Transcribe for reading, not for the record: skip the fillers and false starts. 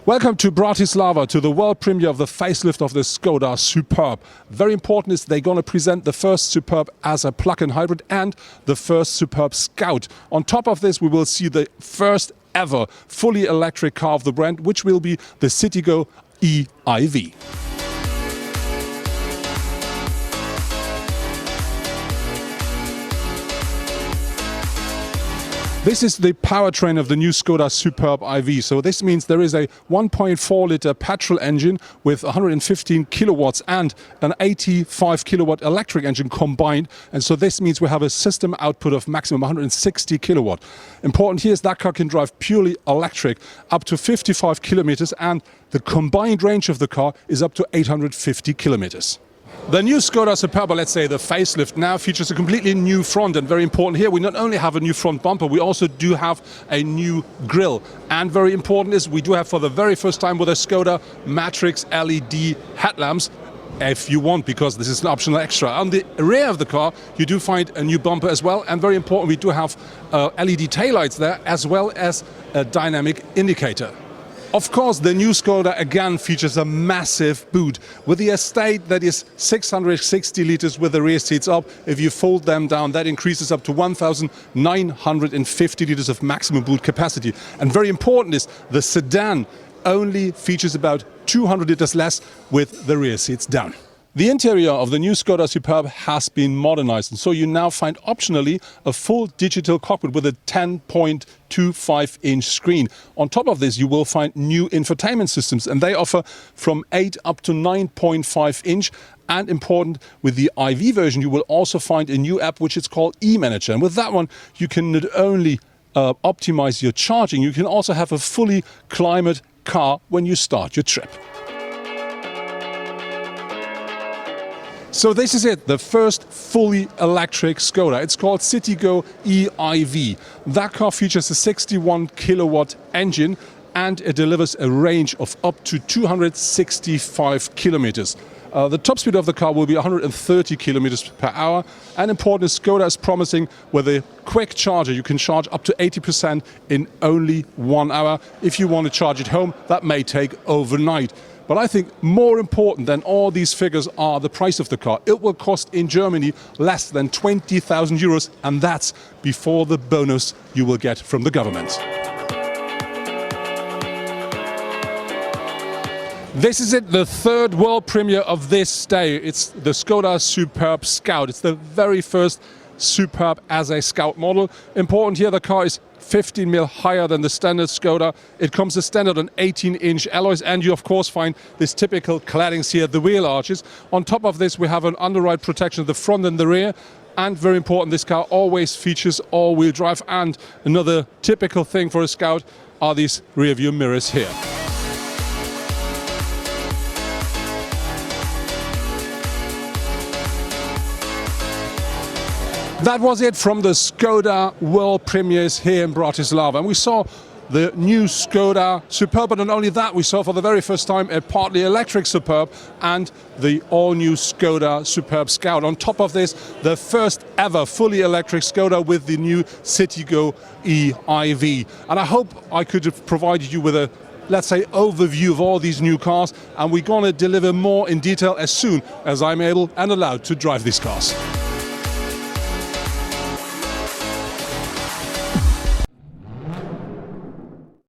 Welcome to Bratislava, to the world premiere of the facelift of the Skoda Superb. Very important is they're going to present the first Superb as a plug-in hybrid and the first Superb Scout. On top of this, we will see the first ever fully electric car of the brand, which will be the CITIGOe EiV. This is the powertrain of the new Skoda Superb EiV. So this means there is a 1.4 litre petrol engine with 115 kilowatts and an 85 kilowatt electric engine combined. And so this means we have a system output of maximum 160 kilowatt. Important here is that car can drive purely electric up to 55 kilometers, and the combined range of the car is up to 850 kilometers. The new Skoda Superb, let's say the facelift, now features a completely new front, and very important here, we not only have a new front bumper, we also do have a new grille. And very important is we do have for the very first time with a Skoda Matrix LED headlamps, if you want, because this is an optional extra. On the rear of the car, you do find a new bumper as well, and very important, we do have LED taillights there, as well as a dynamic indicator. Of course, the new Skoda again features a massive boot with the estate that is 660 liters with the rear seats up. If you fold them down, that increases up to 1,950 liters of maximum boot capacity. And very important is the sedan only features about 200 liters less with the rear seats down. The interior of the new Skoda Superb has been modernized, and so you now find optionally a full digital cockpit with a 10.25-inch screen. On top of this, you will find new infotainment systems, and they offer from 8 up to 9.5-inch. And important, with the EiV version, you will also find a new app which is called eManager. And with that one, you can not only optimize your charging, you can also have a fully climate car when you start your trip. So this is it, the first fully electric Skoda. It's called CITIGOe EiV. That car features a 61 kilowatt engine, and it delivers a range of up to 265 kilometers. The top speed of the car will be 130 kilometers per hour. And important is Skoda is promising with a quick charger you can charge up to 80% in only 1 hour. If you want to charge at home, that may take overnight. But I think more important than all these figures are the price of the car. It will cost in Germany less than 20,000 euros, and that's before the bonus you will get from the government. This is it, the third world premiere of this day. It's the Skoda Superb Scout. It's the very first Superb as a Scout model. Important here, the car is 15 mil higher than the standard Skoda. It comes as standard on 18-inch alloys, and you of course find this typical claddings here at the wheel arches. On top of this, we have an underride protection at the front and the rear. And very important, this car always features all-wheel drive. And another typical thing for a Scout are these rear view mirrors here. That was it from the Skoda world premieres here in Bratislava. And we saw the new Skoda Superb, but not only that, we saw for the very first time a partly electric Superb and the all-new Skoda Superb Scout. On top of this, the first ever fully electric Skoda with the new CITIGOe EiV. And I hope I could have provided you with a, let's say, overview of all these new cars, and we're going to deliver more in detail as soon as I'm able and allowed to drive these cars.